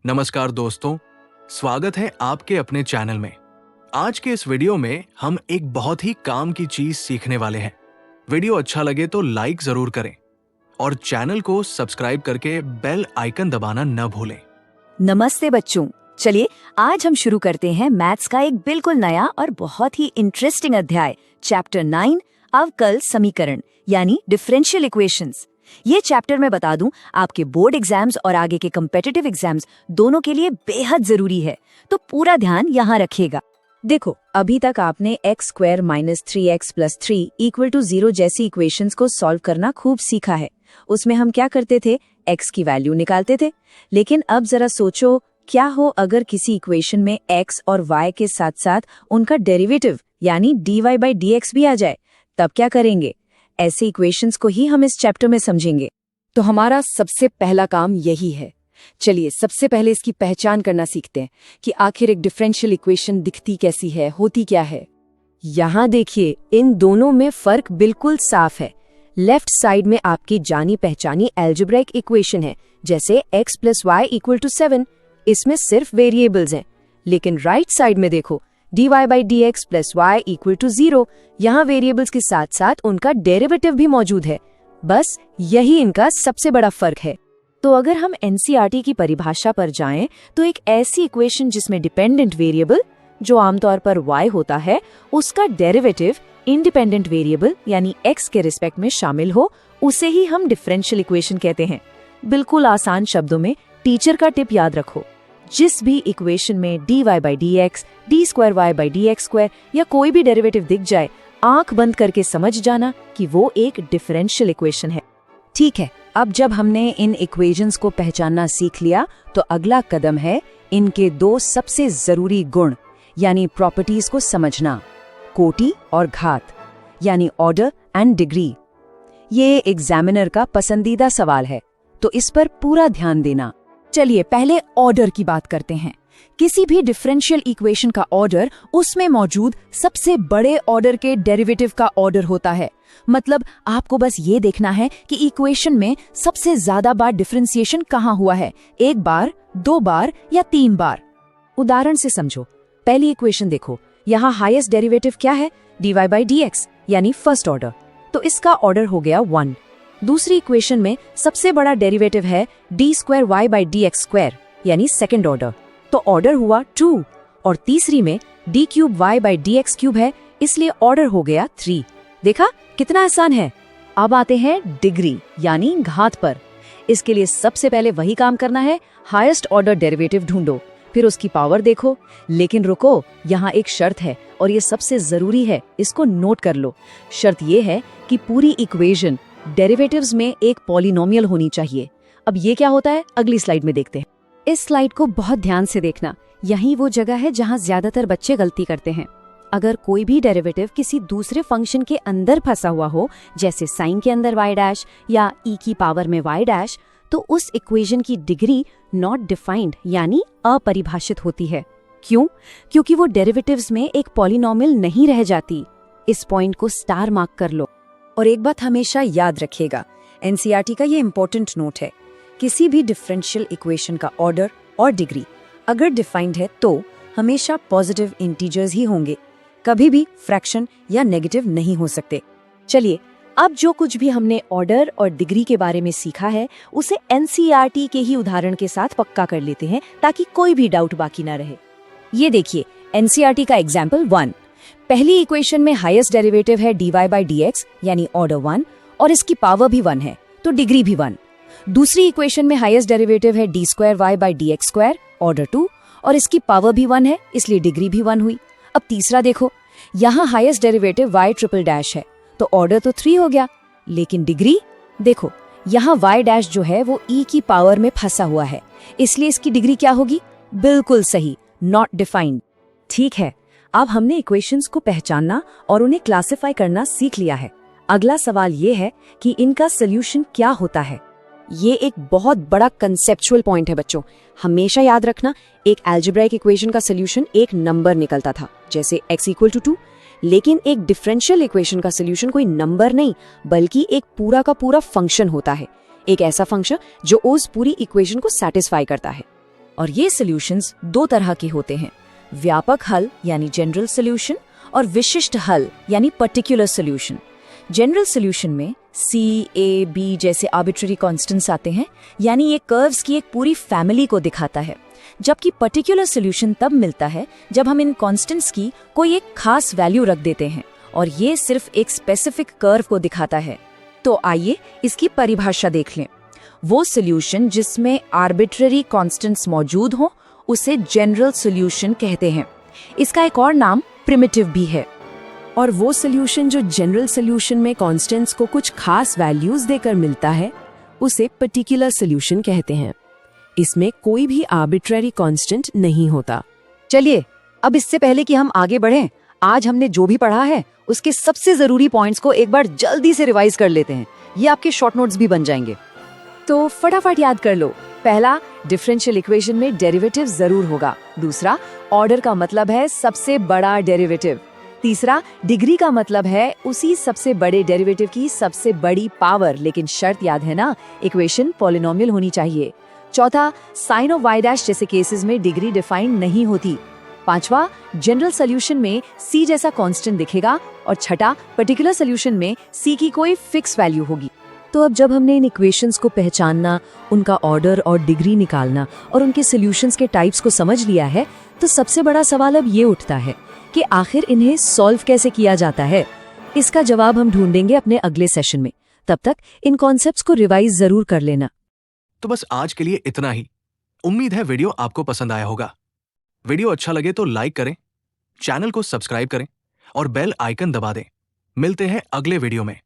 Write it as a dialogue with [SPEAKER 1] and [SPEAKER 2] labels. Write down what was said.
[SPEAKER 1] नमस्कार दोस्तों, स्वागत है आपके अपने चैनल में। आज के इस वीडियो में हम एक बहुत ही काम की चीज सीखने वाले हैं। वीडियो अच्छा लगे तो लाइक जरूर करें और चैनल को सब्सक्राइब करके बेल आइकन दबाना न भूलें।
[SPEAKER 2] नमस्ते बच्चों, चलिए आज हम शुरू करते हैं मैथ्स का एक बिल्कुल नया और बहुत ही इंटरेस्टिंग अध्याय, चैप्टर 9 अवकल समीकरण यानी डिफरेंशियल इक्वेशंस। ये चैप्टर मैं बता दूं आपके बोर्ड एग्जाम्स और आगे के कम्पिटिटिव एग्जाम्स दोनों के लिए बेहद जरूरी है, तो पूरा ध्यान यहाँ रखिएगा। देखो, अभी तक आपने x² - 3x + 3 = 0 जैसी इक्वेशंस को सॉल्व करना खूब सीखा है। उसमें हम क्या करते थे, x की वैल्यू निकालते थे। लेकिन अब जरा सोचो, क्या हो अगर किसी इक्वेशन में x और y के साथ साथ उनका डेरिवेटिव यानी dy/dx भी आ जाए, तब क्या करेंगे? ऐसे इक्वेशंस को ही हम इस चैप्टर में समझेंगे। तो हमारा सबसे पहला काम यही है। चलिए सबसे पहले इसकी पहचान करना सीखते हैं कि आखिर एक डिफरेंशियल इक्वेशन दिखती कैसी है, होती क्या है। यहाँ देखिए, इन दोनों में फर्क बिल्कुल साफ है। लेफ्ट साइड में आपकी जानी पहचानी एल्जेब्रिक इक्वेशन है, जैसे x + y = 7। इसमें सिर्फ वेरिएबल्स हैं। लेकिन राइट साइड में देखो, dy/dx + y = 0। यहाँ वेरिएबल्स के साथ साथ उनका डेरिवेटिव भी मौजूद है। बस यही इनका सबसे बड़ा फर्क है। तो अगर हम एनसीईआरटी की परिभाषा पर जाएं, तो एक ऐसी इक्वेशन जिसमें डिपेंडेंट वेरिएबल, जो आमतौर पर y होता है, उसका डेरिवेटिव इंडिपेंडेंट वेरिएबल यानी x के रिस्पेक्ट में शामिल हो, उसे ही हम डिफरेंशियल इक्वेशन कहते हैं। बिल्कुल आसान शब्दों में टीचर का टिप याद रखो, जिस भी इक्वेशन में dy/dx, d²y/dx² या कोई भी डेरिवेटिव दिख जाए, आंख बंद करके समझ जाना कि वो एक डिफरेंशियल इक्वेशन है। ठीक है, अब जब हमने इन इक्वेशंस को पहचानना सीख लिया, तो अगला कदम है इनके दो सबसे जरूरी गुण यानी प्रॉपर्टीज को समझना, कोटि और घात यानी ऑर्डर एंड डिग्री। ये एग्जामिनर का पसंदीदा सवाल है, तो इस पर पूरा ध्यान देना। चलिए पहले ऑर्डर की बात करते हैं। किसी भी डिफरेंशियल इक्वेशन का ऑर्डर उसमें मौजूद सबसे बड़े ऑर्डर के डेरिवेटिव का ऑर्डर होता है। मतलब आपको बस ये देखना है कि इक्वेशन में सबसे ज्यादा बार डिफरेंशिएशन कहाँ हुआ है, 1 बार, 2 बार या 3 बार। उदाहरण से समझो। पहली इक्वेशन देखो, यहाँ हाईएस्ट डेरिवेटिव क्या है, dy/dx यानी फर्स्ट ऑर्डर, तो इसका ऑर्डर हो गया 1। दूसरी इक्वेशन में सबसे बड़ा डेरिवेटिव है d²y/dx² यानी सेकंड ऑर्डर, तो ऑर्डर हुआ 2। और तीसरी में d³ y/dx³ है, इसलिए ऑर्डर हो गया 3। देखा कितना आसान है। अब आते हैं डिग्री यानी घात पर। इसके लिए सबसे पहले वही काम करना है, हाईएस्ट ऑर्डर डेरिवेटिव ढूंढो, फिर उसकी पावर देखो। लेकिन रुको, यहाँ एक शर्त है और ये सबसे जरूरी है, इसको नोट कर लो। शर्त ये है कि पूरी इक्वेशन डेरिवेटिव्स में एक पॉलिनोमियल होनी चाहिए। अब ये क्या होता है, अगली स्लाइड में देखते हैं। इस स्लाइड को बहुत ध्यान से देखना, यही वो जगह है जहां ज्यादातर बच्चे गलती करते हैं। अगर कोई भी डेरिवेटिव किसी दूसरे फंक्शन के अंदर फंसा हुआ हो, जैसे साइन के अंदर y' या e की पावर में y', तो उस इक्वेशन की डिग्री नॉट डिफाइंड यानी अपरिभाषित होती है। क्यों? क्योंकि वो डेरिवेटिव्स में एक पॉलिनोमियल नहीं रह जाती। इस पॉइंट को स्टार मार्क कर लो। और एक बात हमेशा याद रखिएगा, एनसीईआरटी का ये इंपॉर्टेंट नोट है, किसी भी डिफरेंशियल इक्वेशन का ऑर्डर और डिग्री अगर डिफाइंड है तो हमेशा पॉजिटिव इंटीजर्स ही होंगे, कभी भी फ्रैक्शन या नेगेटिव नहीं हो सकते। चलिए अब जो कुछ भी हमने ऑर्डर और डिग्री के बारे में सीखा है, उसे एनसीईआरटी के ही उदाहरण के साथ पक्का कर लेते हैं, ताकि कोई भी डाउट बाकी ना रहे। ये देखिए एनसीईआरटी का एग्जाम्पल 1। पहली इक्वेशन में हाईएस्ट डेरिवेटिव है dy/dx यानी ऑर्डर 1 और इसकी पावर भी 1 है, तो डिग्री भी 1। दूसरी इक्वेशन में हाईएस्ट डेरिवेटिव है d²y/dx² ऑर्डर 2 और इसकी पावर भी 1 है, इसलिए डिग्री भी 1 हुई। अब तीसरा देखो, यहाँ हाईएस्ट डेरिवेटिव y'' है, तो ऑर्डर तो 3 हो गया, लेकिन डिग्री देखो, यहाँ y' जो है वो e की पावर में फंसा हुआ है, इसलिए इसकी डिग्री क्या होगी? बिल्कुल सही, नॉट डिफाइंड। ठीक है, अब हमने इक्वेशंस को पहचानना और उन्हें क्लासिफाई करना सीख लिया है। अगला सवाल ये है कि इनका सोल्यूशन क्या होता है। ये एक बहुत बड़ा कंसेप्चुअल पॉइंट है बच्चों। हमेशा याद रखना, एक अलजेब्रिक इक्वेशन का सोल्यूशन एक नंबर निकलता था, जैसे x = 2। लेकिन एक डिफरेंशियल इक्वेशन का सोल्यूशन कोई नंबर नहीं, बल्कि एक पूरा का पूरा फंक्शन होता है। एक ऐसा फंक्शन जो उस पूरी इक्वेशन को सैटिस्फाई करता है। और ये सॉल्यूशंस दो तरह के होते हैं, व्यापक हल यानी जनरल सॉल्यूशन और विशिष्ट हल यानी पर्टिकुलर सॉल्यूशन। जनरल सॉल्यूशन में C, A, B जैसे आर्बिट्ररी कांस्टेंट्स आते हैं, यानी ये कर्व्स की एक पूरी फैमिली को दिखाता है, जबकि पर्टिकुलर सॉल्यूशन तब मिलता है जब हम इन कांस्टेंट्स की कोई एक खास वैल्यू रख देते हैं और ये सिर्फ एक स्पेसिफिक कर्व को दिखाता है। तो आइए इसकी परिभाषा देख लें। वो सॉल्यूशन जिसमें आर्बिट्ररी कांस्टेंट्स मौजूद हों उसे जनरल सॉल्यूशन कहते हैं। इसका एक और नाम प्रिमिटिव भी है।
[SPEAKER 3] और वो सॉल्यूशन जो जनरल सॉल्यूशन में कांस्टेंट्स को कुछ खास वैल्यूज देकर मिलता है उसे पर्टिकुलर सॉल्यूशन कहते हैं। इसमें कोई भी आर्बिट्ररी कांस्टेंट नहीं होता।
[SPEAKER 2] चलिए अब इससे पहले कि हम आगे बढ़ें, आज हमने जो भी पढ़ा है उसके सबसे जरूरी पॉइंट्स को एक बार जल्दी से रिवाइज कर लेते हैं। ये आपके शॉर्ट नोट्स भी बन जाएंगे, तो फटाफट याद कर लो। पहला, डिफरेंशियल इक्वेशन में डेरिवेटिव जरूर होगा। दूसरा, ऑर्डर का मतलब है सबसे बड़ा डेरिवेटिव। तीसरा, डिग्री का मतलब है उसी सबसे बड़े डेरिवेटिव की सबसे बड़ी पावर, लेकिन शर्त याद है ना, इक्वेशन पॉलिनोमियल होनी चाहिए। चौथा, साइन ऑफ y डैश जैसे केसेस में डिग्री डिफाइंड नहीं होती। पांचवा, जनरल सॉल्यूशन में c जैसा कांस्टेंट दिखेगा। और छठा, पर्टिकुलर सॉल्यूशन में c की कोई फिक्स वैल्यू होगी। तो अब जब हमने इन इक्वेशंस को पहचानना, उनका ऑर्डर और डिग्री निकालना और उनके सॉल्यूशंस के टाइप्स को समझ लिया है, तो सबसे बड़ा सवाल अब ये उठता है कि आखिर इन्हें सॉल्व कैसे किया जाता है। इसका जवाब हम ढूंढेंगे अपने अगले सेशन में। तब तक इन कॉन्सेप्ट्स को रिवाइज जरूर कर लेना।
[SPEAKER 1] तो बस आज के लिए इतना ही। उम्मीद है वीडियो आपको पसंद आया होगा। वीडियो अच्छा लगे तो लाइक करें, चैनल को सब्सक्राइब करें और बेल आइकन दबा दें। मिलते हैं अगले वीडियो में।